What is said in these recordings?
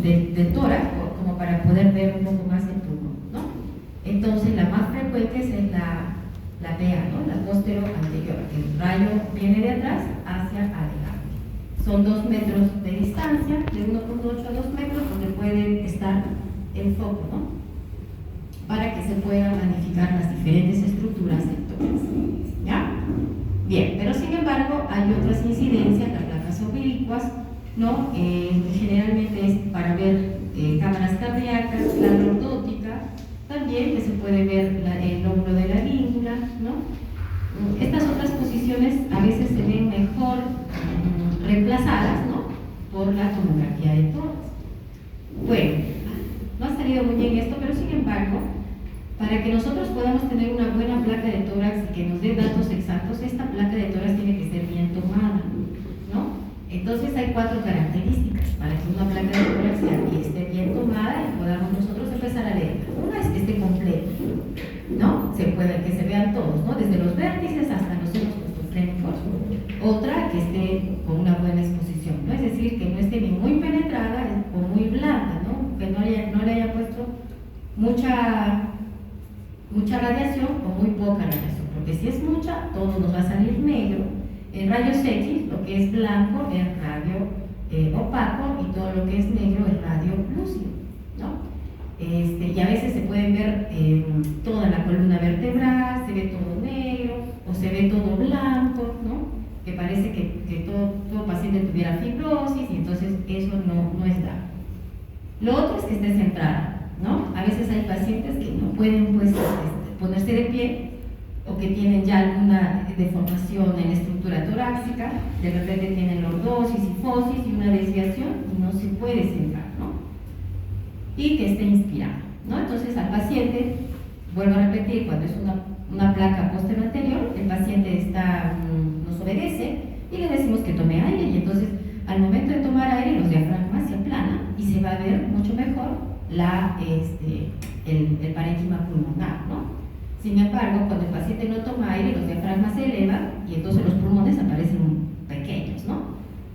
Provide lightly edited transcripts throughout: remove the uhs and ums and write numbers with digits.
del tórax, como para poder ver un poco más el pulmón, ¿no? Entonces, la más frecuente es la PA, ¿no? La póstero anterior, que el rayo viene de atrás hacia adelante. Son 2 metros de distancia, de 1.8 a 2 metros, donde puede estar el foco, ¿no? Para que se puedan magnificar las diferentes estructuras del tórax, ¿ya? Bien, pero sin embargo hay otras incidencias, las placas oblicuas, ¿no? Generalmente es para ver cámaras cardíacas, la lordótica, también que se puede ver el lóbulo de la língula, ¿no? Estas otras posiciones a veces se ven mejor reemplazadas, ¿no? Por la tomografía de tórax. Bueno, no ha salido muy bien esto, pero sin embargo, para que nosotros podamos tener una buena placa de tórax y que nos dé datos exactos, esta placa de tórax tiene que ser bien tomada, ¿no? Entonces hay 4 características para que una placa de tórax esté bien tomada y podamos nosotros empezar a leer. Una es que esté completa, ¿no? Que se vean todos, ¿no? Desde los vértices hasta los senos costofrénicos. Otra, que esté con una buena exposición, ¿no? Es decir, que no esté ni muy penetrada o muy blanda, ¿no? Que no le haya puesto mucha radiación o muy poca radiación, porque si es mucha, todo nos va a salir negro. En rayos X, lo que es blanco es radio opaco y todo lo que es negro es radio lúcido, ¿no? Y a veces se pueden ver toda la columna vertebral, se ve todo negro o se ve todo blanco, ¿no? Que parece que todo paciente tuviera fibrosis y entonces eso no es da. Lo otro es que esté centrada, ¿no? A veces hay pacientes que no pueden pues, ponerse de pie o que tienen ya alguna deformación en la estructura torácica, de repente tienen lordosis, sifosis y una desviación y no se puede centrar, ¿no? Y que esté inspirado, ¿no? Entonces al paciente, vuelvo a repetir, cuando es una placa posterior anterior, el paciente nos obedece y le decimos que tome aire y entonces al momento de tomar aire los diafragmas se aplanan y se va a ver mucho mejor el parénquima pulmonar, ¿no? Sin embargo, cuando el paciente no toma aire, los diafragmas se elevan y entonces los pulmones aparecen pequeños, ¿no?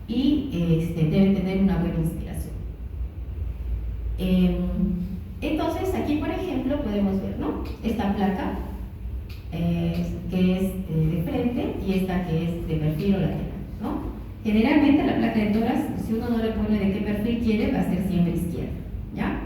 Y deben tener una buena inspiración. Entonces, aquí, por ejemplo, podemos ver, ¿no? Esta placa que es de frente y esta que es de perfil o lateral, ¿no? Generalmente la placa de tórax, si uno no le pone de qué perfil quiere, va a ser siempre izquierda, ¿ya?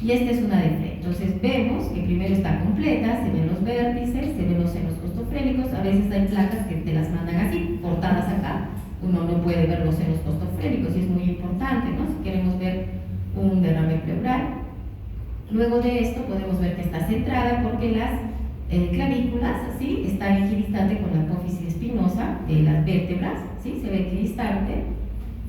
Y esta es una de frente. Entonces vemos que primero está completa, se ven los vértices, se ven los senos costofrénicos. A veces hay placas que te las mandan así, portadas acá. Uno no puede ver los senos costofrénicos y es muy importante, ¿no? Si queremos ver un derrame pleural. Luego de esto podemos ver que está centrada porque las clavículas, ¿sí? Están equidistantes con la apófisis espinosa de las vértebras, ¿sí? Se ve equidistante.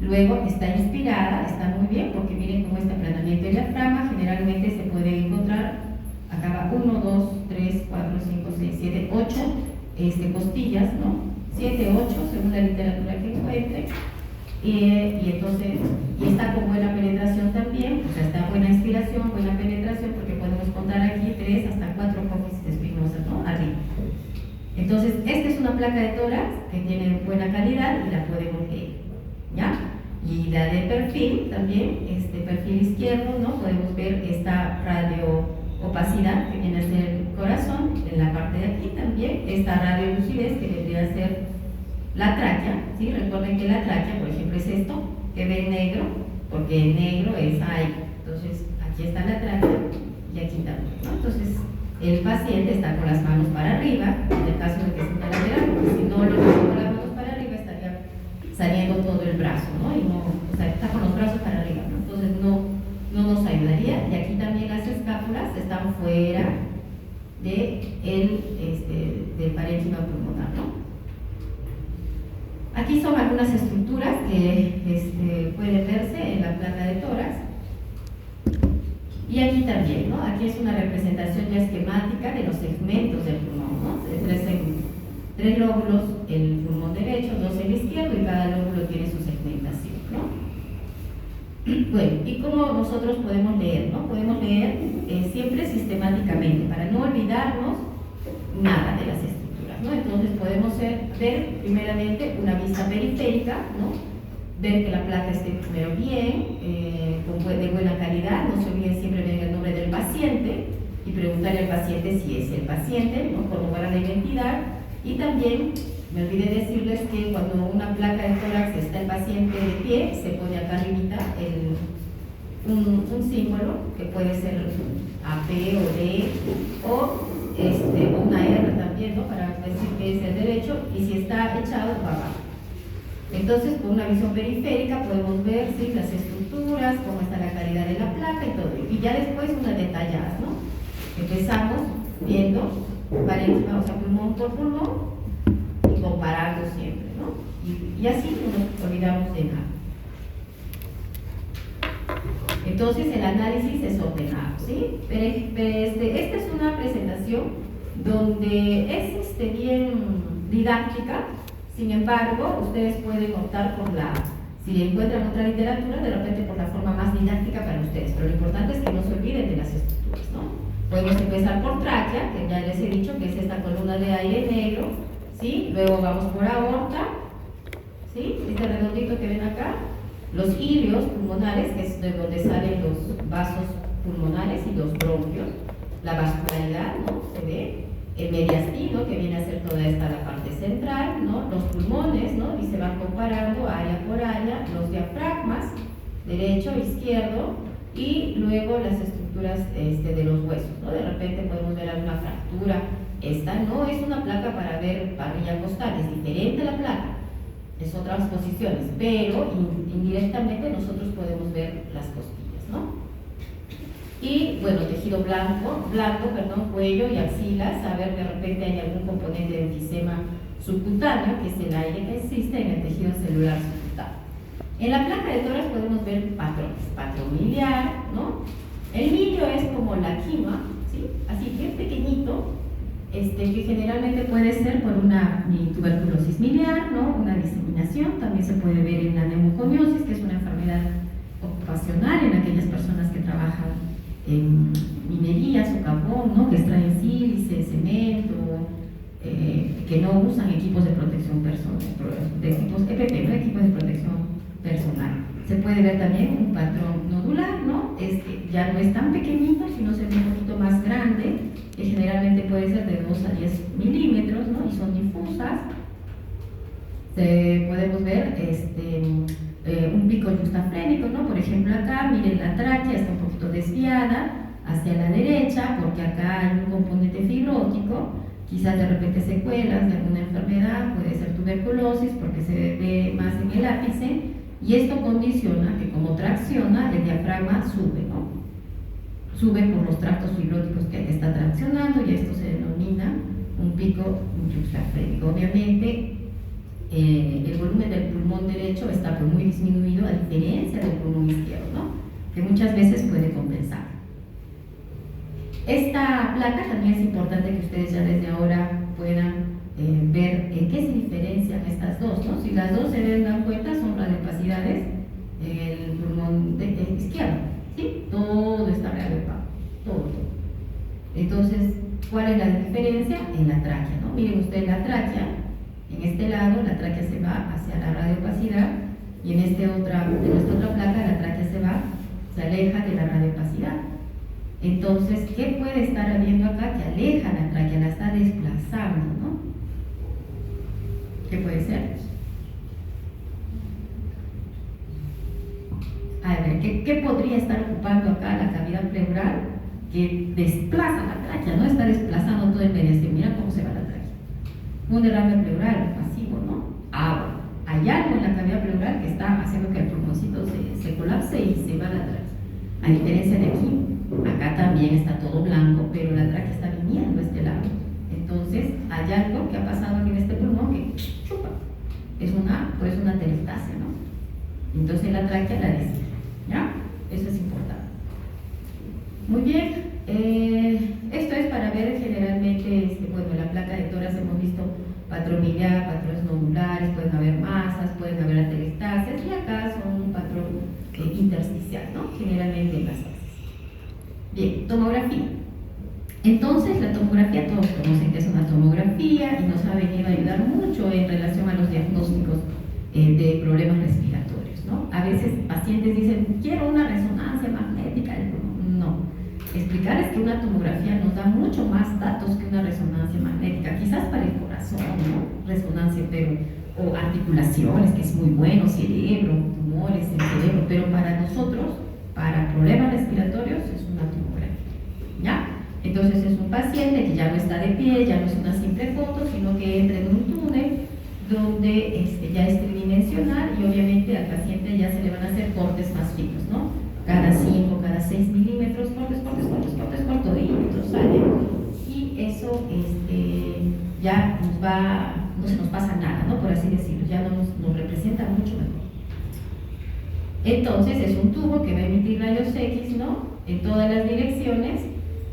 Luego está inspirada, está muy bien, porque miren cómo este aplanamiento del diafragma generalmente se puede encontrar, acá va 1, 2, 3, 4, 5, 6, 7, 8 costillas, ¿no? 7, 8, según la literatura que encuentre. Y entonces, y está con buena penetración también, o sea, está buena inspiración, buena penetración, porque podemos contar aquí 3 hasta 4 apófisis espinosas, ¿no? Arriba. Entonces, esta es una placa de tórax que tiene buena calidad y la podemos leer, ¿ya? Y la de perfil también, perfil izquierdo, ¿no? Podemos ver esta radioopacidad que viene a ser el corazón, en la parte de aquí también, esta radiolucidez que vendría a ser la tráquea, ¿sí? Recuerden que la tráquea, por ejemplo, es esto, que ve negro, porque el negro es aire. Entonces, aquí está la tráquea y aquí también, ¿no? Entonces, el paciente está con las manos para arriba, en el caso de que sea una lateral, porque si no lo pongo con las manos para arriba, estaría saliendo todo el brazo, ¿no? Y no, o sea, está con los brazos para arriba, ¿no? Entonces, no nos ayudaría. Y aquí también las escápulas están fuera del parénquima pulmonar, ¿no? Aquí son algunas estructuras que pueden verse en la placa de tórax. Y aquí también, ¿no? Aquí es una representación ya esquemática de los segmentos del pulmón, ¿no? Tres lóbulos, el pulmón derecho, 2 el izquierdo, y cada lóbulo tiene su segmentación, ¿no? Bueno, ¿y cómo nosotros podemos leer, no? Podemos leer siempre sistemáticamente, para no olvidarnos nada de las estructuras, ¿no? Entonces podemos ver primeramente una vista periférica, ¿no? ver que la placa esté primero bien, de buena calidad. No se olviden siempre ver el nombre del paciente y preguntarle al paciente si es el paciente, ¿no? Corroborar la identidad. Y también me olvidé decirles que cuando una placa de tórax está el paciente de pie, se pone acá arribita un símbolo que puede ser AP o D o una R también, ¿no? Para decir que es el derecho, y si está echado va abajo. Entonces, con una visión periférica podemos ver, ¿sí?, las estructuras, cómo está la calidad de la placa y todo. Y ya después unas detalladas, ¿no? Empezamos viendo parénquima, o sea, pulmón por pulmón, y comparando siempre, ¿no? Y así no nos olvidamos de nada. Entonces, el análisis es ordenado, ¿sí? Pero esta es una presentación donde es bien didáctica. Sin embargo, ustedes pueden optar por si encuentran otra literatura, de repente por la forma más didáctica para ustedes, pero lo importante es que no se olviden de las estructuras, ¿no? Podemos empezar por tráquea, que ya les he dicho que es esta columna de aire negro, ¿sí? Luego vamos por aorta, ¿sí? Este redondito que ven acá, los ilios pulmonares, que es de donde salen los vasos pulmonares y los bronquios, la vascularidad, ¿no? Se ve. El mediastino, que viene a ser toda esta la parte central, ¿no? Los pulmones, ¿no? Y se van comparando área por área, los diafragmas, derecho, izquierdo, y luego las estructuras de los huesos, ¿no? De repente podemos ver alguna fractura. Esta no es una placa para ver parrilla costal, es diferente la placa, es otras posiciones, pero indirectamente nosotros podemos ver las costillas, ¿no? Y bueno, tejido blanco, cuello y axilas, a ver de repente hay algún componente de enfisema subcutáneo, que es el aire que existe en el tejido celular subcutáneo. En la placa de tórax podemos ver patrones, patrón miliar, ¿no? El milio es como la quima, ¿sí? Así bien pequeñito, que generalmente puede ser por una tuberculosis miliar, ¿no? Una diseminación. También se puede ver en la neumoconiosis, que es una enfermedad ocupacional en aquellas personas que trabajan en minería, socavón, ¿no? Que extraen sílice, cemento, que no usan equipos de protección personal, de equipos EPP, ¿no? Equipos de protección personal. Se puede ver también un patrón nodular, ¿no? Ya no es tan pequeñito, sino se ve un poquito más grande, que generalmente puede ser de 2 a 10 milímetros, ¿no? Y son difusas. Podemos ver un pico yuxtafrénico, ¿no? Por ejemplo, acá, miren, la tráquea está un poquito desviada hacia la derecha, porque acá hay un componente fibrótico, quizás de repente secuelas de alguna enfermedad, puede ser tuberculosis, porque se ve más en el ápice, y esto condiciona que como tracciona, el diafragma sube, ¿no? Sube por los tractos fibróticos que está traccionando, y esto se denomina un pico yuxtafrénico. Obviamente, el volumen del pulmón derecho está pues muy disminuido, a diferencia del pulmón izquierdo, ¿no? Que muchas veces puede compensar. Esta placa también es importante que ustedes ya desde ahora puedan ver en qué se diferencian estas dos, ¿no? Si las dos se dan cuenta, son radiopacidades en el pulmón izquierdo, ¿sí? Todo está radiopaco, todo. Entonces, ¿cuál es la diferencia? En la tráquea, ¿no? Miren ustedes la tráquea. En este lado la tráquea se va hacia la radiopacidad, y en esta otra placa la tráquea se aleja de la radiopacidad. Entonces, ¿qué puede estar habiendo acá que aleja la tráquea, la está desplazando, ¿no? ¿Qué puede ser? A ver, ¿qué podría estar ocupando acá la cavidad pleural que desplaza la tráquea, ¿no? Está desplazando todo el mediastino. Mira cómo se va la tráquea. Un derrame pleural pasivo, ¿no? Bueno, hay algo en la cavidad pleural que está haciendo que el pulmoncito se colapse y se va la tráquea. A diferencia de aquí, acá también está todo blanco, pero la tráquea está viniendo a este lado. Entonces, hay algo que ha pasado en este pulmón que chupa. Es una telestasia, ¿no? Entonces la tráquea la desvía, ¿ya? Eso es importante. Muy bien. Esto es para ver generalmente, bueno, la placa de tórax hemos visto patrón miliar, patrones nodulares, pueden haber masas, pueden haber atelectasias, y acá son un patrón intersticial, ¿no? Generalmente en las fases. Bien, tomografía. Entonces, la tomografía, todos conocen que es una tomografía y nos ha venido a ayudar mucho en relación a los diagnósticos de problemas respiratorios. ¿no? A veces pacientes dicen, quiero una resonancia magnética. No. Explicarles que una tomografía nos da mucho más datos que una resonancia magnética, quizás para el corazón, ¿no? Resonancia, pero, o articulaciones, que es muy bueno, cerebro, tumores en el cerebro, pero para nosotros, para problemas respiratorios, es una tomografía, ¿ya? Entonces es un paciente que ya no está de pie, ya no es una simple foto, sino que entra en un túnel donde ya es tridimensional y obviamente al paciente ya se le van a hacer cortes más finos, ¿no? Cada 5, cada 6 milímetros, cortes, sale. Y eso ya no se nos pasa nada, ¿no? Por así decirlo, ya nos representa mucho mejor. Entonces es un tubo que va a emitir rayos X, ¿no? En todas las direcciones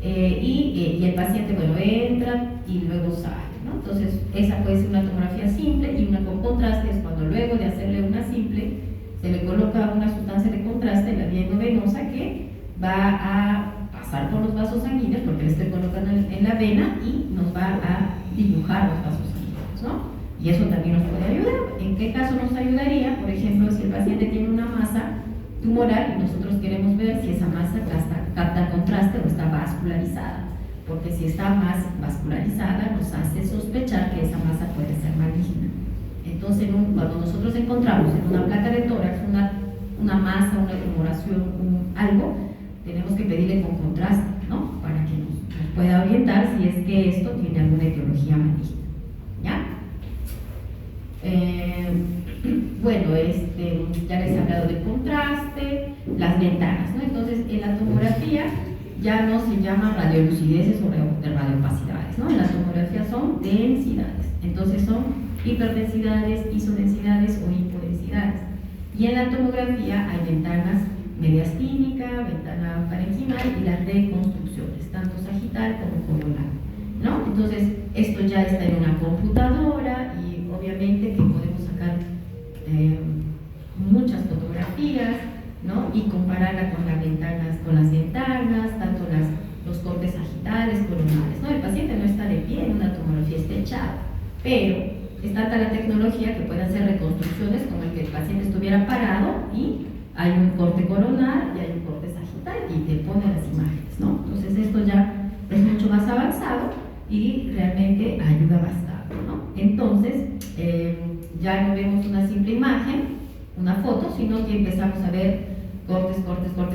y el paciente, bueno, entra y luego sale, ¿no? Entonces esa puede ser una tomografía simple y una con contraste es cuando luego de hacerle una simple se le coloca una sustancia de contraste en la vía endovenosa que va a pasar por los vasos sanguíneos porque le estoy colocando en la vena y nos va a dibujar los vasos sanguíneos, ¿no? Y eso también nos puede ayudar. ¿En qué caso nos ayudaría? Por ejemplo, si el paciente tiene una masa tumoral y nosotros queremos ver si esa masa capta contraste o está vascularizada, porque si está más vascularizada nos hace sospechar que esa masa puede ser maligna. Entonces, cuando nosotros encontramos en una placa de tórax una masa, una tumoración, algo, tenemos que pedirle con contraste, ¿no? Para que nos pueda orientar si es que esto tiene alguna etiología maligna, ¿ya? Bueno, ya les he hablado de contraste, las ventanas, ¿no? Entonces, en la tomografía ya no se llama radiolucideces o radiopacidades, ¿no? En la tomografía son densidades, entonces son hiperdensidades, isodensidades o hipodensidades. Y en la tomografía hay ventanas mediastínica, ventana parenquimal y las reconstrucciones, tanto sagital como coronal, ¿no? Entonces, esto ya está en una computadora y obviamente que podemos sacar muchas fotografías, ¿no? Y compararla con las ventanas, tanto los cortes sagitales, coronales, ¿no? El paciente no está de pie en una tomografía, está echado, pero es tanta la tecnología que puede hacer reconstrucciones como el que el paciente estuviera parado y hay un corte coronal y hay un corte sagital y te pone las imágenes, ¿no? Entonces esto ya es mucho más avanzado y realmente ayuda bastante, ¿no? Entonces ya no vemos una simple imagen, una foto, sino que empezamos a ver cortes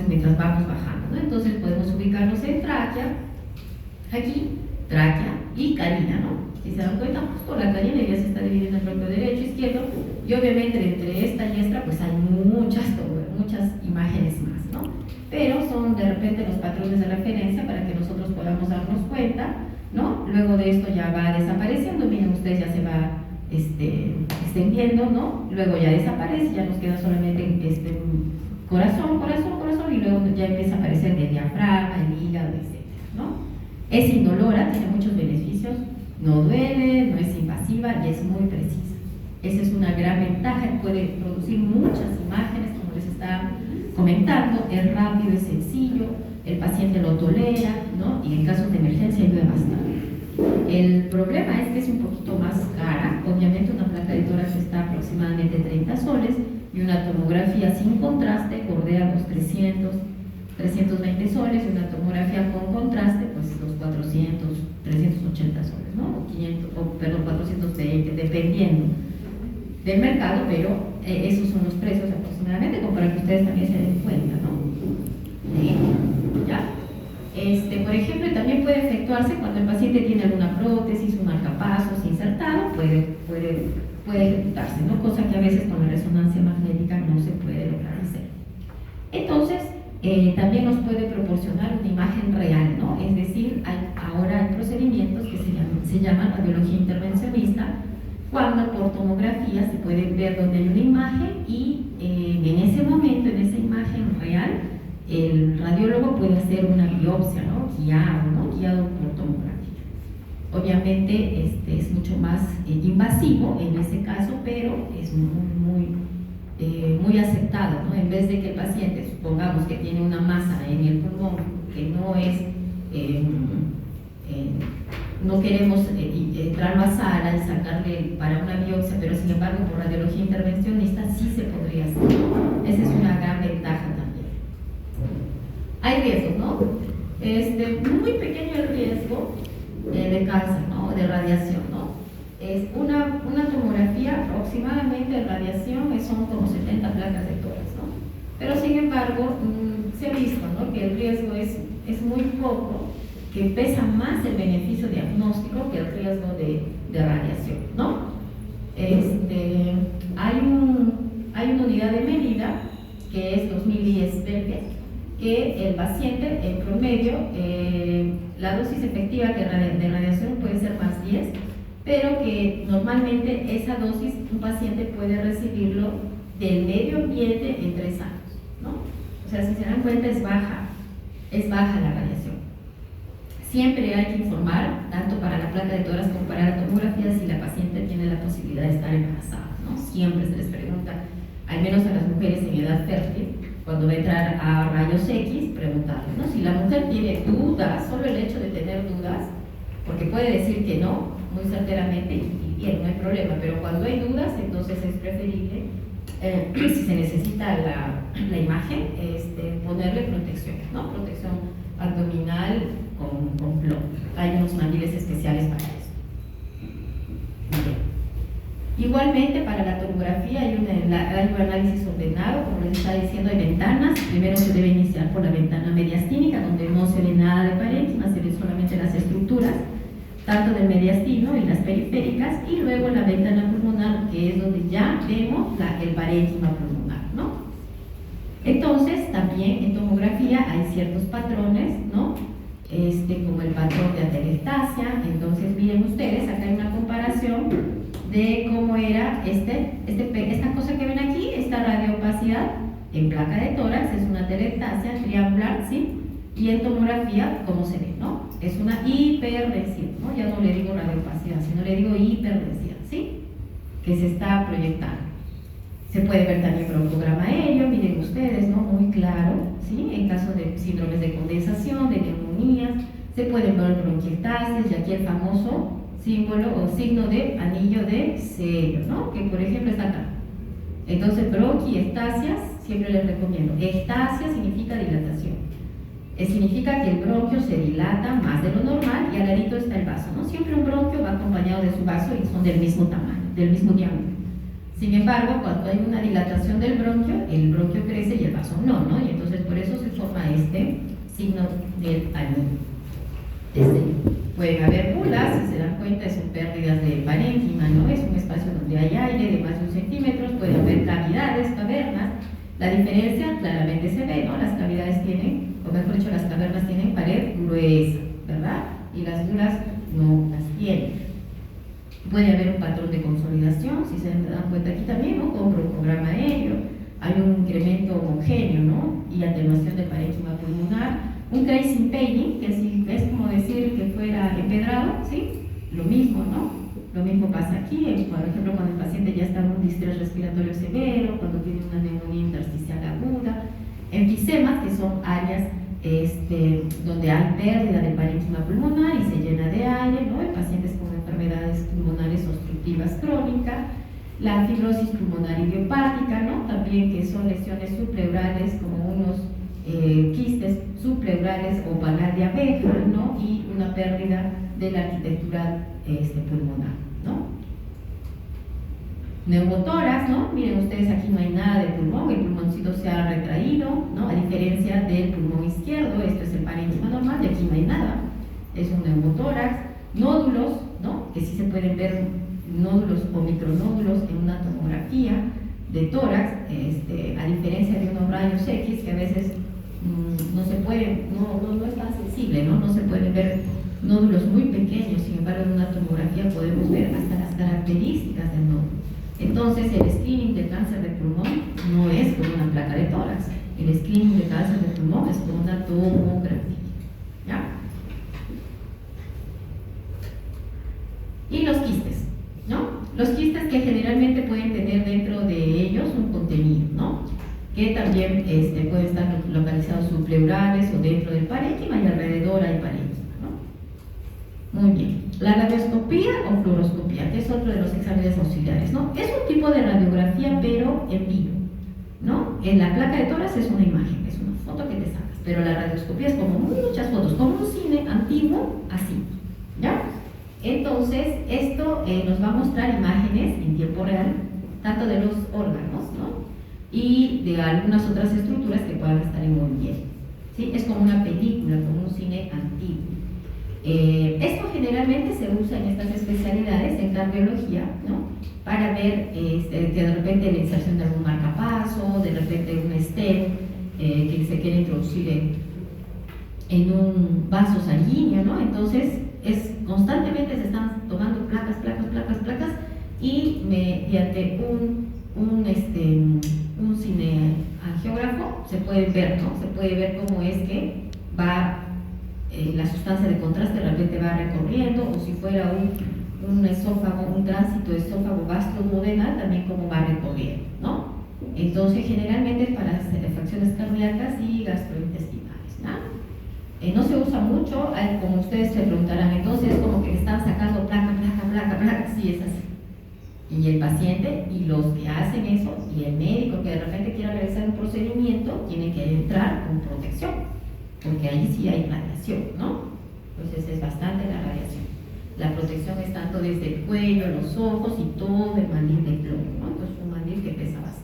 mientras vamos bajando, ¿no? Entonces podemos ubicarnos en tráquea, aquí, tráquea y carina, ¿no? Si se dan cuenta, justo la carina ya se está dividiendo en bloque derecho, izquierdo, y obviamente entre esta y esta pues hay muchas imágenes más, ¿no? Pero son de repente los patrones de referencia para que nosotros podamos darnos cuenta, ¿no? Luego de esto ya va desapareciendo, miren ustedes, ya se va extendiendo, ¿no? Luego ya desaparece, ya nos queda solamente corazón, y luego ya empieza a aparecer el diafragma, el hígado, etc., ¿no? Es indolora, tiene muchos beneficios, no duele, no es invasiva y es muy precisa. Esa es una gran ventaja, puede producir muchas imágenes, como les estaba comentando, es rápido, es sencillo, el paciente lo tolera, ¿no? Y en casos de emergencia ayuda bastante. El problema es que es un poquito más cara, obviamente una placa de tórax está aproximadamente 30 soles y una tomografía sin contraste bordea los 320 soles y una tomografía con contraste pues los 380 soles, ¿no? 420, dependiendo del mercado, pero esos son los precios aproximadamente, como para que ustedes también se den cuenta, ¿no? ¿Ya? Por ejemplo, también puede efectuarse cuando el paciente tiene alguna prótesis, un marcapasos insertado, puede ejecutarse, ¿no? Cosa que a veces con la resonancia magnética no se puede lograr hacer. Entonces, también nos puede proporcionar una imagen real, ¿no? Es decir, ahora hay procedimientos que se llaman radiología intervencionista, cuando por tomografía se puede ver donde hay una imagen y en ese momento, en esa imagen real, el radiólogo puede hacer una biopsia, ¿no? Guiado por tomografía. Obviamente es mucho más invasivo en ese caso, pero es muy aceptado, ¿no? En vez de que el paciente, supongamos que tiene una masa en el pulmón que no es, no queremos entrar a la sala y sacarle para una biopsia, pero sin embargo por radiología intervencionista sí se podría hacer. ¿no? Esa es una gran ventaja también. Hay riesgos, ¿no? Muy pequeño el riesgo de cáncer, ¿no? De radiación, ¿no? Es una tomografía aproximadamente de radiación son como 70 placas de tórax, ¿no? Pero sin embargo, se ha visto, ¿no? Que el riesgo es muy poco, que pesa más el beneficio diagnóstico que el riesgo de radiación, ¿no? Hay una unidad de medida que es 2010 Belge, que el paciente en promedio, la dosis efectiva de radiación puede ser más 10, pero que normalmente esa dosis un paciente puede recibirlo del medio ambiente en 3 años, ¿no? O sea, si se dan cuenta, es baja la radiación. Siempre hay que informar, tanto para la placa de tórax como para la tomografía, si la paciente tiene la posibilidad de estar embarazada, ¿no? Siempre se les pregunta, al menos a las mujeres en edad fértil, cuando va a entrar a rayos X, preguntarle, ¿no? Si la mujer tiene dudas, solo el hecho de tener dudas, porque puede decir que no, muy certeramente, y bien, no hay problema, pero cuando hay dudas, entonces es preferible, si se necesita la imagen, ponerle protección, ¿no? Protección abdominal con plomo. Hay unos mandiles especiales para eso. Bien. Igualmente, para la tomografía hay un análisis ordenado, como les estaba diciendo, hay ventanas. Primero se debe iniciar por la ventana mediastínica, donde no se ve nada de parénquima, se ven solamente las estructuras, tanto del mediastino y las periféricas, y luego la ventana pulmonar, que es donde ya vemos el parénquima pulmonar, ¿no? Entonces, también en tomografía hay ciertos patrones, ¿no? Como el patrón de atelectasia. Entonces, miren ustedes, acá hay una comparación de cómo era esta cosa que ven aquí, esta radioopacidad en placa de tórax, es una atelectasia triangular, ¿sí? Y en tomografía, ¿cómo se ve, no? Es una hiperdensidad, ¿no? Ya no le digo radioopacidad, sino le digo hiperdensidad, ¿sí? Que se está proyectando. Se puede ver también broncograma aéreo, miren ustedes, ¿no? Muy claro, ¿sí? En caso de síndromes de condensación, de neumonías, se pueden ver bronquiectasias, y aquí el famoso símbolo o signo de anillo de sello, ¿no? Que por ejemplo está acá. Entonces, bronquiectasias, siempre les recomiendo. Ectasia significa dilatación. Significa que el bronquio se dilata más de lo normal y al ladito está el vaso, ¿no? Siempre un bronquio va acompañado de su vaso y son del mismo tamaño, del mismo diámetro. Sin embargo, cuando hay una dilatación del bronquio, el bronquio crece y el vaso no, ¿no? Y entonces por eso se forma este signo del anillo. Pueden haber bulas, si se dan cuenta, son pérdidas de parénquima, ¿no? Es un espacio donde hay aire de más de 1 centímetro, pueden haber cavidades, cavernas. La diferencia claramente se ve, ¿no? Las cavidades tienen, o mejor dicho, las cavernas tienen pared gruesa, ¿verdad? Y las bulas no las tienen. Puede haber un patrón de consolidación, si se dan cuenta aquí también, ¿no? Con broncograma aéreo, hay un incremento homogéneo, ¿no? Y atenuación del parénquima pulmonar, un tracing painting, que es como decir que fuera empedrado, ¿sí? Lo mismo, ¿no? Lo mismo pasa aquí, por ejemplo, cuando el paciente ya está en un distrés respiratorio severo, cuando tiene una neumonía intersticial aguda, enfisemas, que son áreas donde hay pérdida del parénquima pulmonar y se llena de aire, ¿no? En pacientes con enfermedades pulmonares obstructivas crónicas, la fibrosis pulmonar idiopática, ¿no? También que son lesiones subpleurales como unos quistes subpleurales o panal de abeja, ¿no? Y una pérdida de la arquitectura pulmonar, ¿no? Neumotórax, ¿no? Miren ustedes, aquí no hay nada de pulmón, el pulmoncito se ha retraído, ¿no? A diferencia del pulmón izquierdo, esto es el parénquima normal y aquí no hay nada, es un neumotórax. Nódulos, ¿no? Que sí se pueden ver nódulos o micronódulos en una tomografía de tórax, a diferencia de unos rayos X que a veces no se pueden, no es tan sensible, ¿no? No se pueden ver nódulos muy pequeños, sin embargo en una tomografía podemos ver hasta las características del nódulo. Entonces el screening de cáncer de pulmón no es con una placa de tórax, el screening de cáncer de pulmón es con una tomografía, ¿ya? Y los quistes, ¿no? Los quistes que generalmente pueden tener dentro de ellos un contenido, ¿no? Que también pueden estar localizados subpleurales o dentro del parénquima y alrededor hay parénquima, ¿no? Muy bien. La radioscopía o fluoroscopía, que es otro de los exámenes auxiliares, ¿no? Es un tipo de radiografía, pero en vivo, ¿no? En la placa de tórax es una imagen, es una foto que te sacas, pero la radioscopía es como muchas fotos, como un cine antiguo, así, ¿ya? Entonces, esto nos va a mostrar imágenes en tiempo real, tanto de los órganos, ¿no? Y de algunas otras estructuras que puedan estar en movimiento, ¿sí? Es como una película, como un cine antiguo. Esto generalmente se usa en estas especialidades, en cardiología, ¿no? Para ver que de repente la inserción de algún marcapaso, de repente un stent que se quiere introducir en un vaso sanguíneo, ¿no? Entonces, constantemente se están tomando placas, y mediante un cineangiógrafo se puede ver, ¿no? Se puede ver cómo es que va la sustancia de contraste, de repente va recorriendo, o si fuera un esófago, un tránsito esófago gastroduodenal, también cómo va recorriendo, ¿no? Entonces, generalmente es para afecciones cardíacas y gastrointestinales, ¿no? No se usa mucho, como ustedes se preguntarán, entonces como que están sacando placa, sí es así. Y el paciente y los que hacen eso, y el médico que de repente quiera realizar un procedimiento, tiene que entrar con protección, porque ahí sí hay radiación, ¿no? Entonces es bastante la radiación. La protección es tanto desde el cuello, los ojos y todo el mandil de plomo, ¿no? Entonces un mandil que pesa bastante.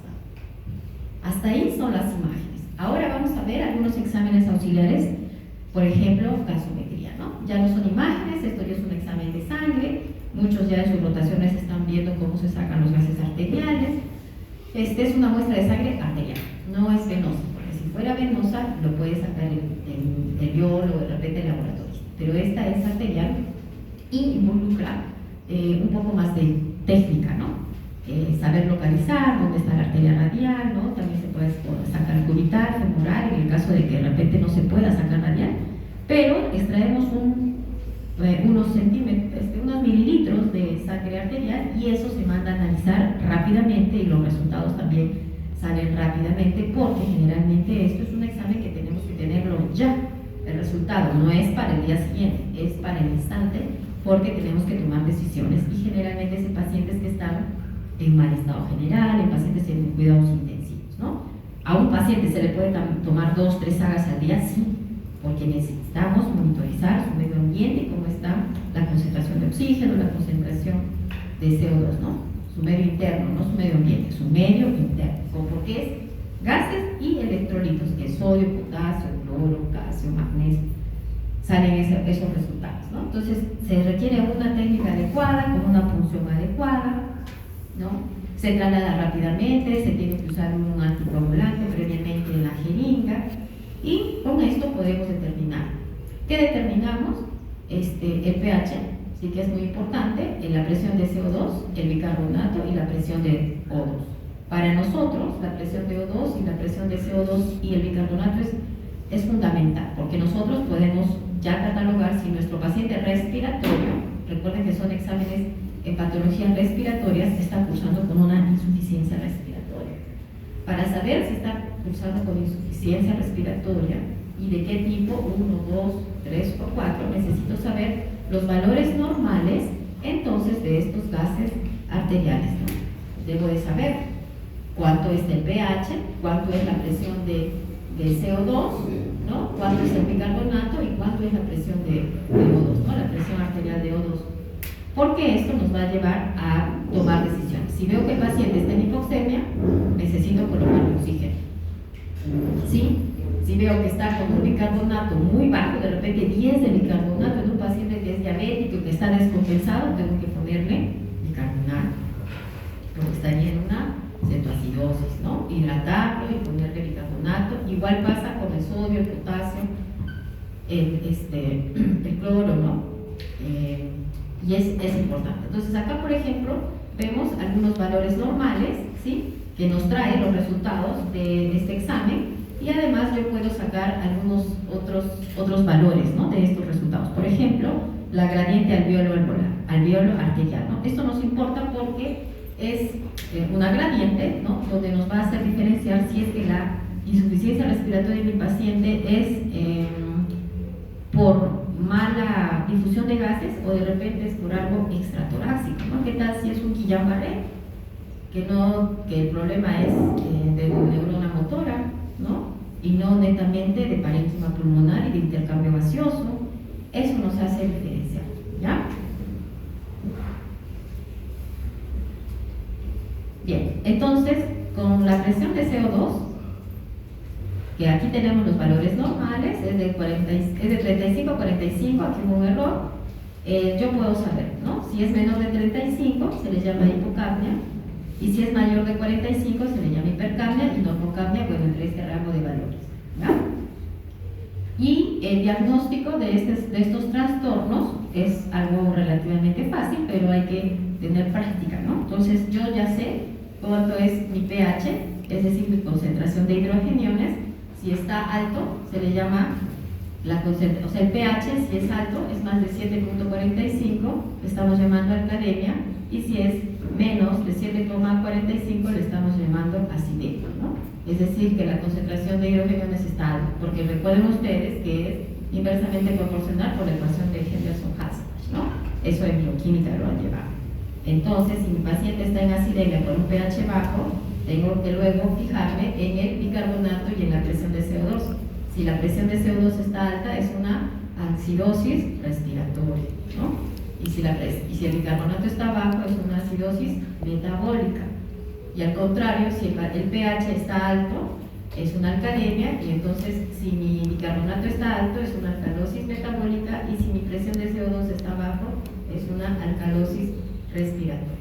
Hasta ahí son las imágenes. Ahora vamos a ver algunos exámenes auxiliares, por ejemplo, gasometría, ¿no? Ya no son imágenes, esto ya es un examen de sangre. Muchos ya en sus rotaciones están viendo cómo se sacan los gases arteriales. Es una muestra de sangre arterial, no es venosa, porque si fuera venosa lo puede sacar el biólogo, de repente el laboratorista, pero esta es arterial y involucra un poco más de técnica, ¿no? Saber localizar dónde está la arteria radial, ¿no? También se puede sacar cubital, femoral, en el caso de que de repente no se pueda sacar radial, pero extraemos unos centímetros, unos mililitros de sangre arterial, y eso se manda a analizar rápidamente, y los resultados también salen rápidamente, porque generalmente esto es un examen que tenemos que tenerlo ya. El resultado no es para el día siguiente, es para el instante, porque tenemos que tomar decisiones, y generalmente es en pacientes que están en mal estado general, en pacientes en cuidados intensivos, ¿no? A un paciente se le puede tomar 2, 3 sagas al día, sí, porque necesitamos monitorizar su medio ambiente, cómo está la concentración de oxígeno, la concentración de CO2, ¿no? Su medio interno, no su medio ambiente, su medio interno, porque es gases y electrolitos, que es sodio, potasio, cloro, calcio, magnesio, salen esos resultados, ¿no? Entonces, se requiere una técnica adecuada, con una punción adecuada, ¿no? Se traslada rápidamente, se tiene que usar un anticoagulante previamente en la jeringa, y con esto podemos determinar. ¿Qué determinamos? El pH, sí que es muy importante, la presión de CO2, el bicarbonato y la presión de O2. Para nosotros, la presión de O2 y la presión de CO2 y el bicarbonato es fundamental, porque nosotros podemos ya catalogar si nuestro paciente respiratorio, recuerden que son exámenes en patologías respiratorias, está cursando con una insuficiencia respiratoria. Para saber si está cursando con insuficiencia respiratoria y de qué tipo, 1, 2, 3 o 4, necesito saber los valores normales entonces de estos gases arteriales, ¿no? Debo de saber cuánto es el pH, cuánto es la presión de CO2, ¿no? Cuánto es el bicarbonato y cuánto es la presión de O2, ¿no? La presión arterial de O2. Porque esto nos va a llevar a tomar decisiones. Si veo que el paciente está en hipoxemia, necesito colocarle oxígeno. ¿Sí? Si veo que está con un bicarbonato muy bajo, de repente 10 de bicarbonato en un paciente que es diabético y que está descompensado, tengo que ponerle bicarbonato, porque estaría en una cetoacidosis, ¿no? Hidratarlo y ponerle bicarbonato. Igual pasa con el sodio, el potasio, el cloro, ¿no? Y es importante. Entonces acá, por ejemplo, vemos algunos valores normales, ¿sí? Que nos trae los resultados de este examen, y además yo puedo sacar algunos otros valores, ¿no? De estos resultados. Por ejemplo, la gradiente alveolo arterial, ¿no? Esto nos importa porque es una gradiente, ¿no? Donde nos va a hacer diferenciar si es que la insuficiencia respiratoria de mi paciente es por mala difusión de gases o de repente es por algo extratorácico, ¿no? ¿Qué tal si es un Guillain-Barré? Que el problema es de neurona motora, ¿no? Y no netamente de parénquima pulmonar y de intercambio gaseoso. Eso nos hace diferenciar, ¿ya? Bien, entonces, con la presión de CO2, que aquí tenemos los valores normales, es de 35 a 45, aquí hubo un error, yo puedo saber, ¿no? Si es menor de 35, se le llama hipocapnia, y si es mayor de 45, se le llama hipercapnia, y normocapnia, bueno, entre este rango de valores, ¿ya? Y el diagnóstico de estos trastornos es algo relativamente fácil, pero hay que tener práctica, ¿no? Entonces, yo ya sé cuánto es mi pH, es decir, mi concentración de hidrogeniones. Si está alto, se le llama la concentración, o sea, el pH, si es alto, es más de 7.45, le estamos llamando alcalemia, y si es menos de 7.45, le estamos llamando acidemia, ¿no? Es decir, que la concentración de hidrogeniones está alta, porque recuerden ustedes que es inversamente proporcional por la ecuación de Henderson-Hasselbalch, ¿no? Eso en bioquímica lo han llevado. Entonces, si mi paciente está en acidemia con un pH bajo, tengo que luego fijarme en el bicarbonato y en la presión de CO2. Si la presión de CO2 está alta, es una acidosis respiratoria, ¿no? Y si el bicarbonato está bajo, es una acidosis metabólica. Y al contrario, si el pH está alto, es una alcalemia, y entonces si mi bicarbonato está alto, es una alcalosis metabólica, y si mi presión de CO2 está bajo, es una alcalosis respiratoria.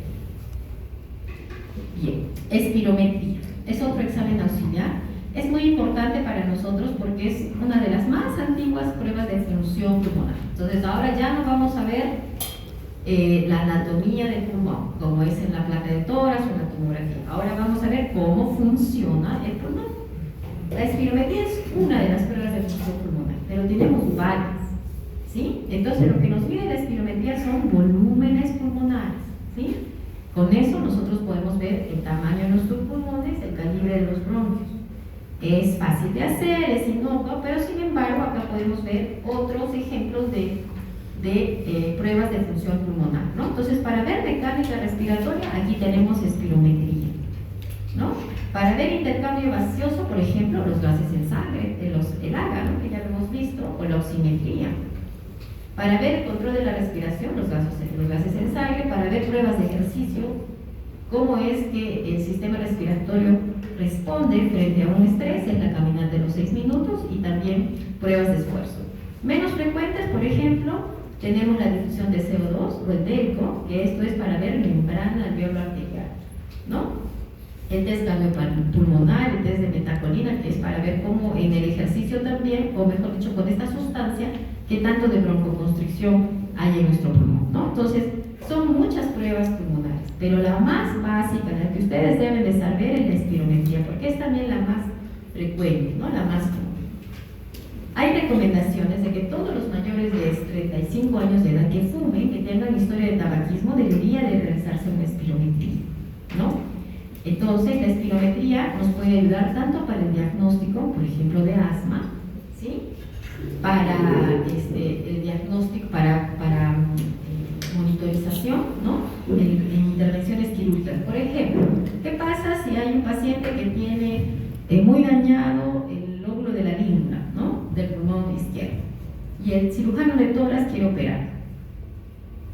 Bien, espirometría. Es otro examen auxiliar. Es muy importante para nosotros porque es una de las más antiguas pruebas de función pulmonar. Entonces ahora ya no vamos a ver la anatomía del pulmón, como es en la placa de tórax o en la tomografía. Ahora vamos a ver cómo funciona el pulmón. La espirometría es una de las pruebas de función pulmonar, pero tenemos varias, ¿sí? Entonces lo que nos mide la espirometría son volúmenes pulmonares, ¿sí? Con eso nosotros podemos ver el tamaño de nuestros pulmones, el calibre de los bronquios. Es fácil de hacer, es inocuo, pero sin embargo acá podemos ver otros ejemplos de pruebas de función pulmonar, ¿no? Entonces, para ver mecánica respiratoria, aquí tenemos espirometría, ¿no? Para ver intercambio gaseoso, por ejemplo, los gases en sangre, el AGA, ¿no? Que ya lo hemos visto, o la oximetría. Para ver el control de la respiración, los gases en sangre. Para ver pruebas de ejercicio, cómo es que el sistema respiratorio responde frente a un estrés en la caminata de los 6 minutos, y también pruebas de esfuerzo. Menos frecuentes, por ejemplo, tenemos la difusión de CO2 o el DELCO, que esto es para ver membrana alveolar arterial, ¿no? El test cardiopulmonar, el test de metacolina, que es para ver cómo en el ejercicio también, o mejor dicho, con esta sustancia, qué tanto de broncoconstricción hay en nuestro pulmón, ¿no? Entonces, son muchas pruebas pulmonares, pero la más básica, la que ustedes deben de saber, es la espirometría, porque es también la más frecuente, ¿no? La más común. Hay recomendaciones de que todos los mayores de 35 años de edad que fumen, que tengan historia de tabaquismo, debería de realizarse una espirometría, ¿no? Entonces, la espirometría nos puede ayudar tanto para el diagnóstico, por ejemplo, de asma, ¿sí? Para el diagnóstico, para monitorización, ¿no? En intervenciones quirúrgicas. Por ejemplo, ¿qué pasa si hay un paciente que tiene muy dañado el lóbulo de la língula, ¿no? Del pulmón izquierdo, y el cirujano de tórax quiere operar,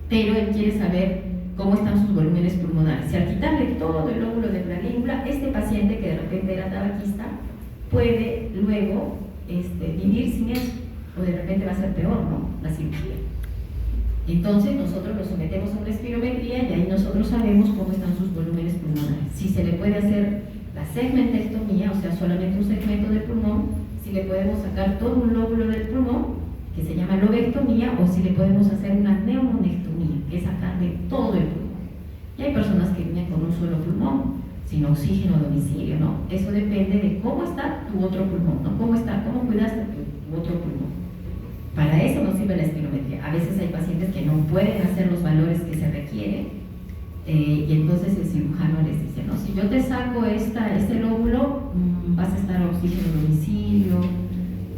pero él quiere saber cómo están sus volúmenes pulmonares? Si al quitarle todo el lóbulo de la língula, este paciente que de repente era tabaquista puede luego vivir sin eso, o de repente va a ser peor, ¿no? La cirugía. Entonces nosotros lo sometemos a una espirometría, y ahí nosotros sabemos cómo están sus volúmenes pulmonares. Si se le puede hacer la segmentectomía, o sea, solamente un segmento del pulmón, si le podemos sacar todo un lóbulo del pulmón, que se llama lobectomía, o si le podemos hacer una neumonectomía, que es sacarle todo el pulmón. Y hay personas que vienen con un solo pulmón, sin oxígeno a domicilio, ¿no? Eso depende de cómo está tu otro pulmón, ¿no? Cómo cuidaste tu otro pulmón. Para eso nos sirve la espirometría. A veces hay pacientes que no pueden hacer los valores que se requieren, y entonces el cirujano les dice, no, si yo te saco este lóbulo, vas a estar a oxígeno a domicilio,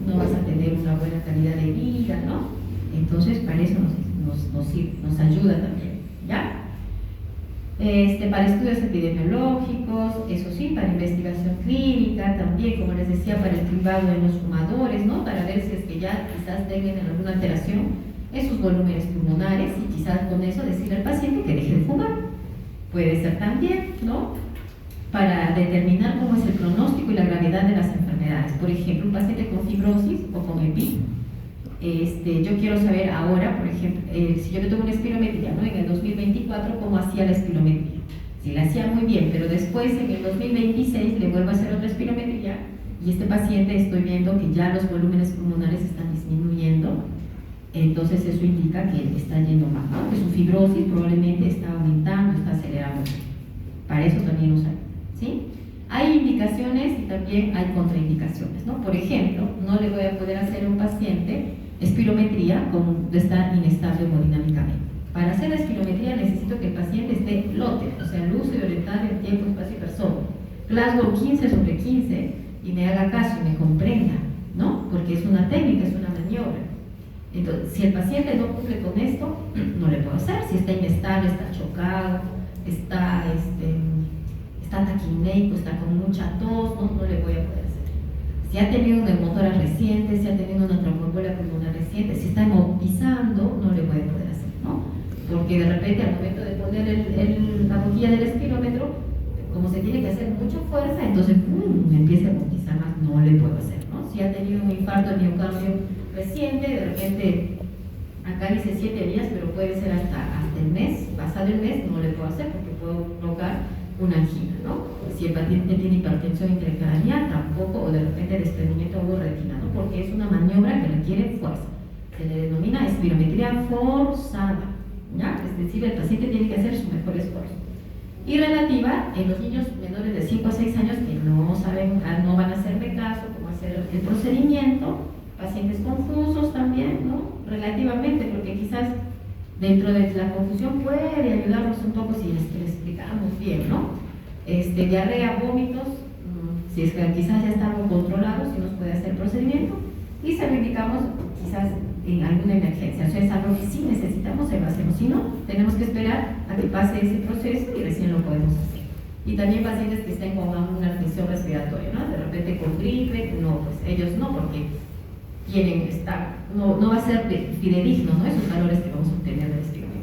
no vas a tener una buena calidad de vida, ¿no? Entonces, para eso nos ayuda también, ¿ya? Para estudios epidemiológicos, eso sí, para investigación clínica, también, como les decía, para el cribado de los fumadores, ¿no? Para ver si es que ya quizás tengan alguna alteración en sus volúmenes pulmonares y quizás con eso decirle al paciente que deje de fumar. Puede ser también, ¿no? Para determinar cómo es el pronóstico y la gravedad de las enfermedades. Por ejemplo, un paciente con fibrosis o con EPI. Yo quiero saber ahora, por ejemplo, si yo le tomo una espirometría, ¿no? En el 2024, ¿cómo hacía la espirometría? Si la hacía muy bien, pero después en el 2026 le vuelvo a hacer otra espirometría y este paciente estoy viendo que ya los volúmenes pulmonares están disminuyendo, entonces eso indica que está yendo mal, ¿no? Que su fibrosis probablemente está aumentando, está acelerando. Para eso también nos ayuda, ¿sí? Hay indicaciones y también hay contraindicaciones, ¿no? Por ejemplo, no le voy a poder hacer a un paciente espirometría cuando está inestable hemodinámicamente. Para hacer la espirometría necesito que el paciente esté lote, o sea, lúcido y orientado en tiempo, espacio y persona. Glasgow 15/15 y me haga caso y me comprenda, ¿no? Porque es una técnica, es una maniobra. Entonces, si el paciente no cumple con esto, no le puedo hacer. Si está inestable, está chocado, está taquineico, está con mucha tos, no le voy a poder hacer. Si ha tenido una neumotora reciente, si ha tenido una tromboembolia pulmonar reciente, si está hemopizando, no le voy a poder hacer, ¿no? Porque de repente al momento de poner la boquilla del espirómetro, como se tiene que hacer mucha fuerza, entonces me empieza a hemopizar más, no le puedo hacer, ¿no? Si ha tenido un infarto de miocardio reciente, de repente, acá dice 7 días, pero puede ser hasta el mes, pasado el mes, no le puedo hacer porque puedo provocar una angina, ¿no? Si el paciente tiene hipertensión intracranial, tampoco, o de repente desprendimiento de retina, ¿no? Porque es una maniobra que requiere fuerza. Se le denomina espirometría forzada, ¿ya? Es decir, el paciente tiene que hacer su mejor esfuerzo. Y relativa en los niños menores de 5 a 6 años que no saben, no van a hacerme caso, cómo hacer el procedimiento, pacientes confusos también, ¿no? Relativamente, porque quizás dentro de la confusión puede ayudarnos un poco si le explicamos bien, ¿no? Diarrea, vómitos, si es que quizás ya está algo controlado, si nos puede hacer el procedimiento, y se lo indicamos quizás en alguna emergencia, o sea, es algo que sí necesitamos, se lo hacemos, si no, tenemos que esperar a que pase ese proceso y recién lo podemos hacer. Y también pacientes que estén con una infección respiratoria, ¿no? De repente con gripe, no, pues ellos no, porque tienen que estar, no va a ser fidedigno, ¿no? Esos valores que vamos a obtener de la espirometría.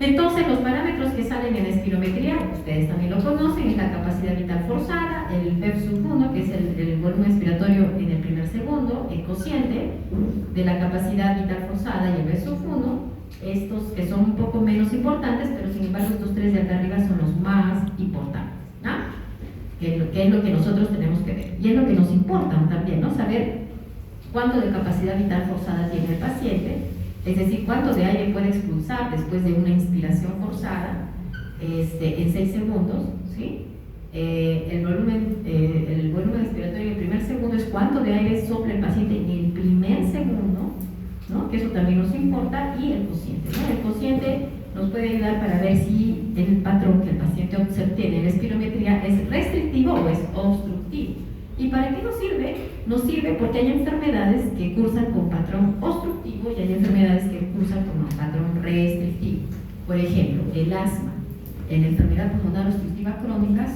Entonces, los parámetros que salen en la espirometría, ustedes también lo conocen, es la capacidad vital forzada, el PEP-1, que es el volumen expiratorio en el primer segundo, el cociente de la capacidad vital forzada y el PEP-1, estos que son un poco menos importantes, pero sin embargo estos tres de acá arriba son los más importantes, ¿no? Que es lo que nosotros tenemos que ver. Y es lo que nos importa también, ¿no? Saber cuánto de capacidad vital forzada tiene el paciente, es decir, cuánto de aire puede expulsar después de una inspiración forzada en 6 segundos, ¿sí? El volumen expiratorio en el primer segundo es cuánto de aire sopla el paciente en el primer segundo, ¿no? Que eso también nos importa, y el cociente, ¿no? El cociente nos puede ayudar para ver si el patrón que el paciente obtiene en la espirometría es restrictivo o es obstructivo. ¿Y para qué nos sirve? Nos sirve porque hay enfermedades que cursan con patrón obstructivo y hay enfermedades que cursan con un patrón restrictivo. Por ejemplo, el asma, en la enfermedad pulmonar obstructiva crónica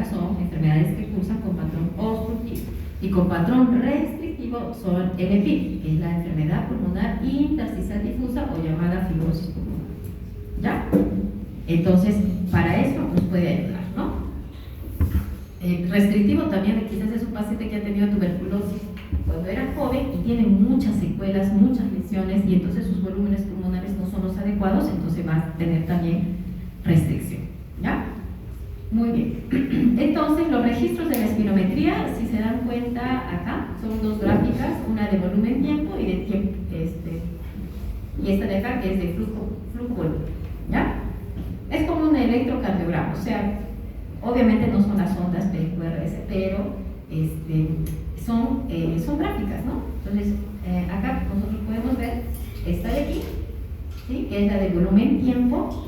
son enfermedades que cursan con patrón obstructivo. Y con patrón restrictivo son el EPI, que es la enfermedad pulmonar intersticial difusa o llamada fibrosis pulmonar. ¿Ya? Entonces, para eso nos puede ayudar, ¿no? Restrictivo también quizás es un paciente que ha tenido tuberculosis cuando era joven y tiene muchas secuelas, muchas lesiones, y entonces sus volúmenes pulmonares no son los adecuados, entonces va a tener también restricción, ¿ya? Muy bien. Entonces, los registros de la espirometría, si se dan cuenta acá, son dos gráficas, una de volumen-tiempo y de tiempo, y esta de acá que es de flujo-volumen, ¿ya? Es como un electrocardiograma, o sea, obviamente no son las ondas PQRS, pero son gráficas, ¿no? Entonces, acá nosotros podemos ver esta de aquí, ¿sí? Que es la de volumen-tiempo.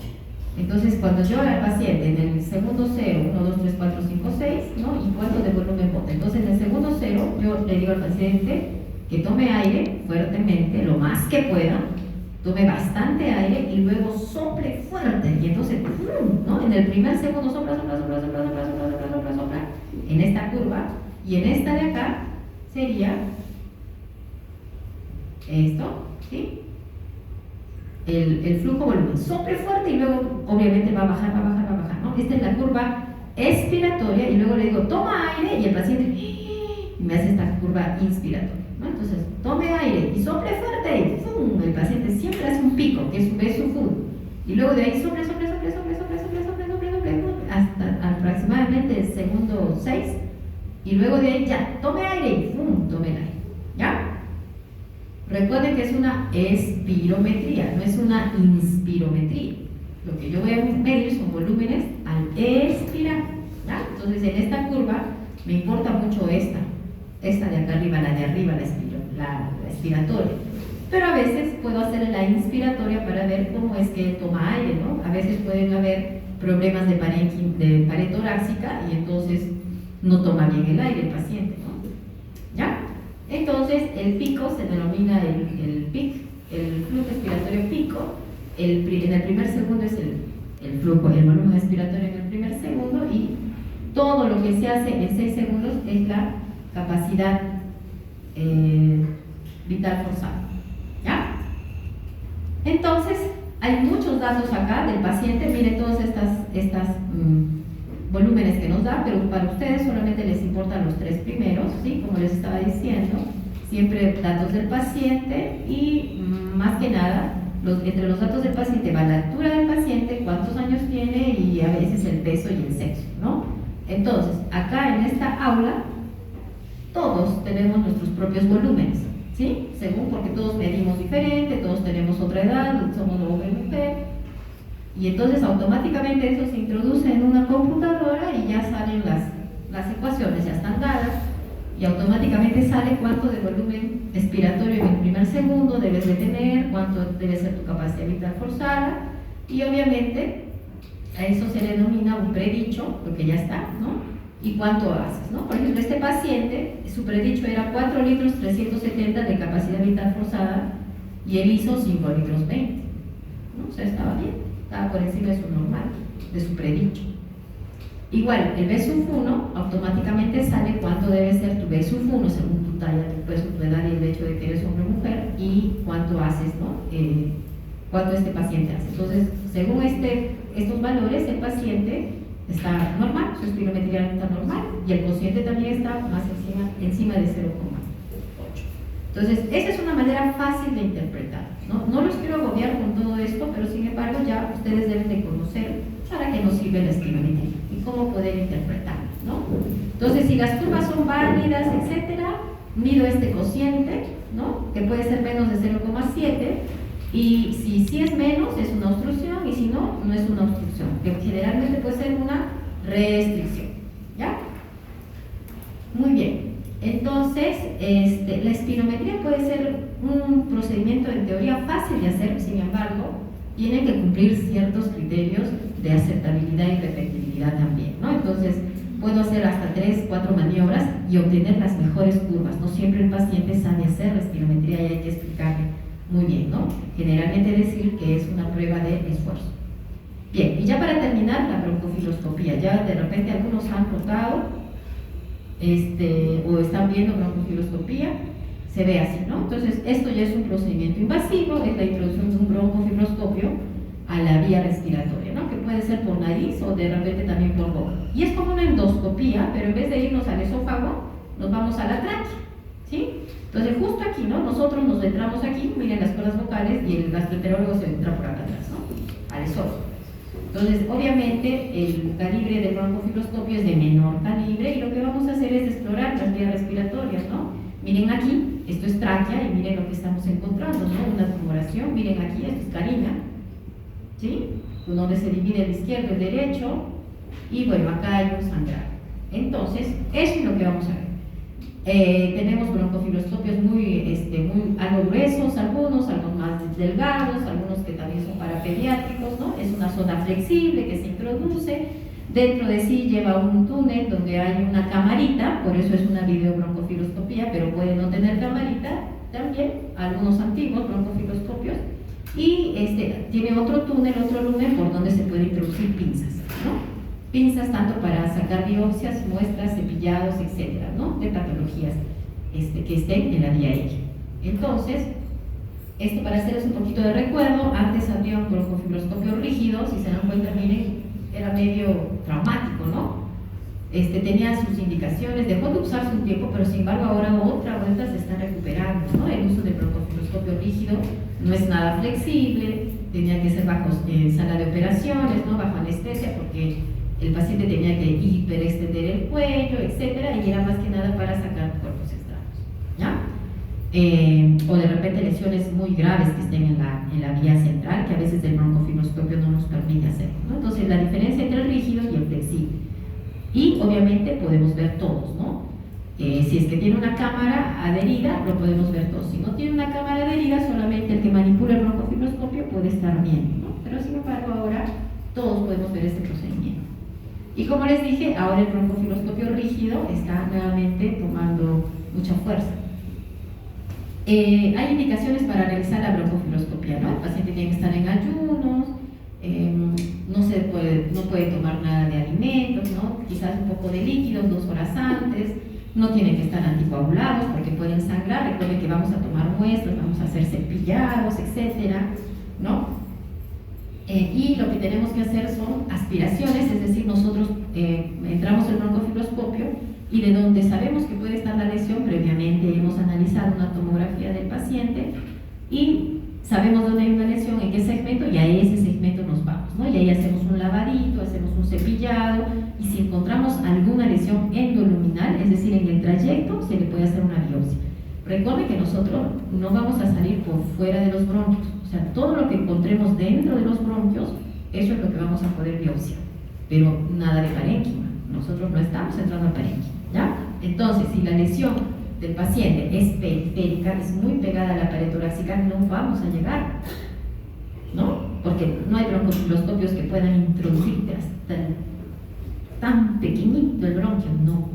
Entonces, cuando yo al paciente en el segundo 0, 1, 2, 3, 4, 5, 6, ¿no? Y cuánto de volumen bota. Entonces, en el segundo 0, yo le digo al paciente que tome aire fuertemente, lo más que pueda, tome bastante aire y luego sople fuerte. Y entonces, ¡pum!, ¿no? En el primer segundo sopla, sopla, sopla, sopla, sopla, sopla, sopla, sopla, sopla, en esta curva. Y en esta de acá sería esto, ¿sí? El flujo volumen. Sople fuerte y luego obviamente va a bajar, va a bajar, va a bajar, ¿no? Esta es la curva expiratoria y luego le digo, toma aire y el paciente me hace esta curva inspiratoria, ¿no? Entonces, tome aire y sople fuerte y ¡pum!, el paciente siempre hace un pico, que es su food. Y luego de ahí sople, sople, sople, sople, sople, sople, sople, sople, sople, hasta aproximadamente el segundo 6. Y luego de ahí ya, tome aire y ¡pum!, tome el aire, ¿ya? Recuerden que es una espirometría, no es una inspirometría. Lo que yo voy a medir son volúmenes al expirar, ¿ya? Entonces en esta curva me importa mucho esta de acá arriba, la de arriba, la expiratoria. Pero a veces puedo hacer la inspiratoria para ver cómo es que toma aire, ¿no? A veces pueden haber problemas de pared torácica y entonces no toma bien el aire el paciente, ¿no? ¿Ya? Entonces el pico se denomina el PIC, el flujo expiratorio pico. En el primer segundo es el flujo, el volumen expiratorio en el primer segundo, y todo lo que se hace en 6 segundos es la capacidad vital forzada, ¿ya? Entonces hay muchos datos acá del paciente. Miren todos estas volúmenes que nos da, pero para ustedes solamente les importan los 3 primeros, ¿sí? Como les estaba diciendo, siempre datos del paciente y más que nada, entre los datos del paciente va la altura del paciente, cuántos años tiene y a veces el peso y el sexo, ¿no? Entonces, acá en esta aula, todos tenemos nuestros propios volúmenes, ¿sí? Según, porque todos medimos diferente, todos tenemos otra edad, somos hombre y mujer. Y entonces automáticamente eso se introduce en una computadora y ya salen las ecuaciones, ya están dadas, y automáticamente sale cuánto de volumen expiratorio en el primer segundo debes de tener, cuánto debe ser tu capacidad vital forzada, y obviamente a eso se le denomina un predicho, porque ya está, ¿no? Y cuánto haces, ¿no? Por ejemplo, este paciente, su predicho era 4 litros 370 de capacidad vital forzada y él hizo 5 litros 20, ¿no? O sea, estaba bien, estaba por encima de su normal, de su predicho. Igual, el B-1 automáticamente sale cuánto debe ser tu B-1 según tu talla, tu peso, tu edad y el hecho de que eres hombre o mujer, y cuánto haces, ¿no? Cuánto este paciente hace. Entonces, según estos valores, el paciente está normal, su espirometría está normal y el cociente también está más encima de 0,8. Entonces, esa es una manera fácil de interpretar, ¿no? No los quiero agobiar con todo esto, pero sin embargo ya ustedes deben de conocer para qué nos sirve la espirometría y cómo poder interpretarla, ¿no? Entonces, si las curvas son válidas, etcétera, mido este cociente, ¿no? Que puede ser menos de 0,7, y si es menos es una obstrucción y si no, no es una obstrucción, que generalmente puede ser una restricción, ¿ya? Muy bien. Entonces, la espirometría puede ser un procedimiento en teoría fácil de hacer, sin embargo, tiene que cumplir ciertos criterios de aceptabilidad y repetibilidad también, ¿no? Entonces, puedo hacer hasta 3, 4 maniobras y obtener las mejores curvas. No siempre el paciente sabe hacer la espirometría y hay que explicarle muy bien, ¿no? Generalmente decir que es una prueba de esfuerzo. Bien, y ya para terminar, la broncofiloscopía. Ya de repente algunos han notado o están viendo broncofiloscopía, se ve así, ¿no? Entonces, esto ya es un procedimiento invasivo, es la introducción de un broncofibroscopio a la vía respiratoria, ¿no? Que puede ser por nariz o de repente también por boca. Y es como una endoscopía, pero en vez de irnos al esófago, nos vamos a la tráquea, ¿sí? Entonces, justo aquí, ¿no? Nosotros nos centramos aquí, miren las cuerdas vocales, y el gastroenterólogo se entra por acá atrás, ¿no? Al esófago. Entonces, obviamente, el calibre del broncofibroscopio es de menor calibre y lo que vamos a hacer es explorar las vías respiratorias, ¿no? Miren aquí, esto es tráquea y miren lo que estamos encontrando, ¿no? Una tumoración, miren aquí, esto es carina, ¿sí? Donde se divide el izquierdo y el derecho, y bueno, acá hay un sangrado. Entonces, eso es lo que vamos a ver. Tenemos broncofibroscopios algo gruesos, algunos más delgados, algunos que también son para pediátricos, ¿no? Es una zona flexible que se introduce, dentro de sí lleva un túnel donde hay una camarita, por eso es una videobroncofibroscopía, pero puede no tener camarita también, algunos antiguos broncofibroscopios, Y tiene otro túnel, otro lumen por donde se puede introducir pinzas, ¿no? Pinzas tanto para sacar biopsias, muestras, cepillados, etcétera, ¿no? De patologías que estén en la vía aérea. Entonces, esto para hacerles un poquito de recuerdo, antes había un broncofibroscopio rígido, si se dan cuenta, miren, era medio traumático, ¿no? Tenía sus indicaciones, dejó de usarse un tiempo, pero sin embargo ahora otra vuelta se está recuperando, ¿no? El uso del broncofibroscopio rígido no es nada flexible, tenía que ser bajo sala de operaciones, ¿no? Bajo anestesia, porque el paciente tenía que hiperextender el cuello, etcétera, y era más que nada para sacar cuerpos extraños, ¿ya? O de repente lesiones muy graves que estén en la vía central, que a veces el broncofibroscopio no nos permite hacer, ¿no? Entonces la diferencia entre el rígido y el flexible. Y obviamente podemos ver todos, ¿no? Si es que tiene una cámara adherida, lo podemos ver todos. Si no tiene una cámara adherida, solamente el que manipula el broncofibroscopio puede estar viendo, ¿no? Pero sin embargo ahora todos podemos ver este procedimiento. Y como les dije, ahora el broncofibroscopio rígido está nuevamente tomando mucha fuerza. Hay indicaciones para realizar la broncofibroscopía, ¿no? El paciente tiene que estar en ayunos, no puede tomar nada de alimentos, ¿no? Quizás un poco de líquidos 2 horas antes, no tienen que estar anticoagulados porque pueden sangrar. Recuerden que vamos a tomar muestras, vamos a hacer cepillados, etcétera, ¿no? Y lo que tenemos que hacer son aspiraciones, es decir, nosotros entramos el broncofibroscopio y de donde sabemos que puede estar la lesión, previamente hemos analizado una tomografía del paciente y sabemos dónde hay una lesión, en qué segmento, y a ese segmento nos vamos, ¿no? Y ahí hacemos un lavadito, hacemos un cepillado, y si encontramos alguna lesión endoluminal, es decir, en el trayecto, se le puede hacer una biopsia. Recuerden que nosotros no vamos a salir por fuera de los bronquios, o sea, todo lo que encontremos dentro de los bronquios, eso es lo que vamos a poder biopsiar, pero nada de parénquima, nosotros no estamos entrando a parénquima, ¿ya? Entonces, si la lesión del paciente es periférica, es muy pegada a la pared torácica, no vamos a llegar, ¿no? Porque no hay broncofibroscopios que puedan introducirte hasta tan pequeñito el bronquio, ¿no?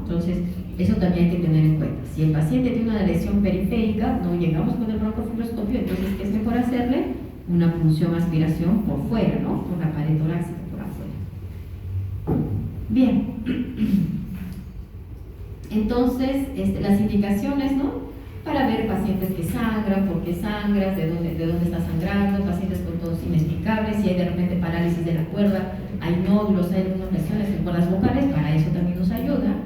Entonces, eso también hay que tener en cuenta. Si el paciente tiene una lesión periférica, no llegamos con el broncofibroscopio, entonces es mejor hacerle una punción aspiración por fuera, ¿no? Por la pared torácica por afuera. Bien. Entonces, las indicaciones, ¿no? Para ver pacientes que sangran, por qué sangras, de dónde está sangrando, pacientes con tos inexplicables, si hay de repente parálisis de la cuerda, hay nódulos, hay algunas lesiones en cuerdas vocales, para eso también nos ayuda.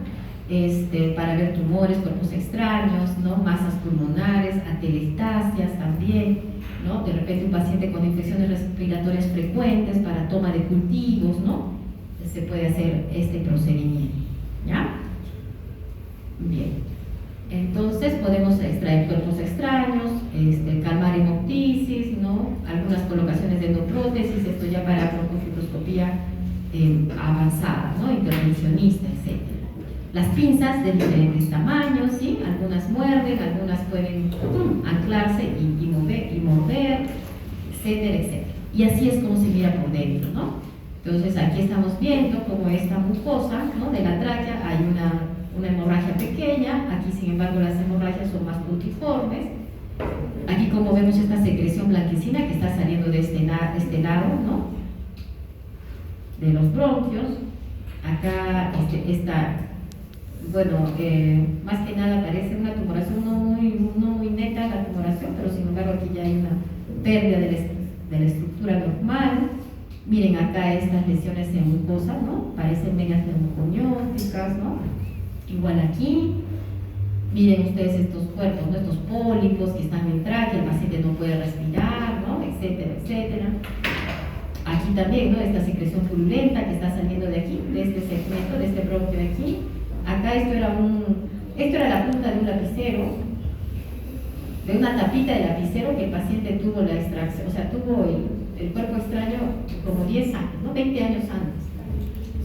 Para ver tumores, cuerpos extraños, ¿no? Masas pulmonares, atelectasias también, ¿no? De repente un paciente con infecciones respiratorias frecuentes para toma de cultivos, ¿no? Se puede hacer este procedimiento, ¿ya? Bien, entonces podemos extraer cuerpos extraños, calmar hemoptisis, ¿no? Algunas colocaciones de endoprótesis, esto ya para broncofibroscopía avanzada, ¿no? Intervencionista, etc. Las pinzas de diferentes tamaños, ¿sí? Algunas muerden, algunas pueden anclarse y morder, etcétera, etcétera. Y así es como se mira por dentro, ¿no? Entonces aquí estamos viendo como esta mucosa, ¿no? De la tráquea hay una hemorragia pequeña, aquí sin embargo las hemorragias son más puntiformes. Aquí como vemos esta secreción blanquecina que está saliendo de este lado, ¿no? De los bronquios. Acá más que nada parece una tumoración no muy neta la tumoración, pero sin embargo aquí ya hay una pérdida de la estructura normal. Miren acá estas lesiones en mucosa, ¿no? Parecen medias neumoconióticas, ¿no? Igual aquí, miren ustedes estos cuerpos, ¿no? Estos pólipos que están en tráquea, el paciente no puede respirar, ¿no? Etcétera, etcétera. Aquí también, ¿no? Esta secreción purulenta que está saliendo de aquí, de este segmento, de este bronquio de aquí. Acá esto era la punta de un lapicero, de una tapita de lapicero que el paciente tuvo la extracción, o sea, tuvo el cuerpo extraño como 10 años, ¿no? 20 años antes.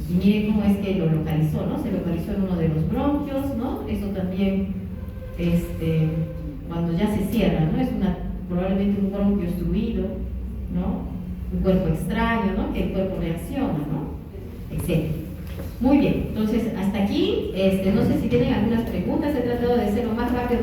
Y miren cómo es que lo localizó, ¿no? Se localizó en uno de los bronquios, ¿no? Eso también, cuando ya se cierra, ¿no? Es probablemente un bronquio obstruido, ¿no? Un cuerpo extraño, ¿no? Que el cuerpo reacciona, ¿no? Etcétera. Muy bien, entonces hasta aquí, no sé si tienen algunas preguntas, he tratado de ser lo más rápido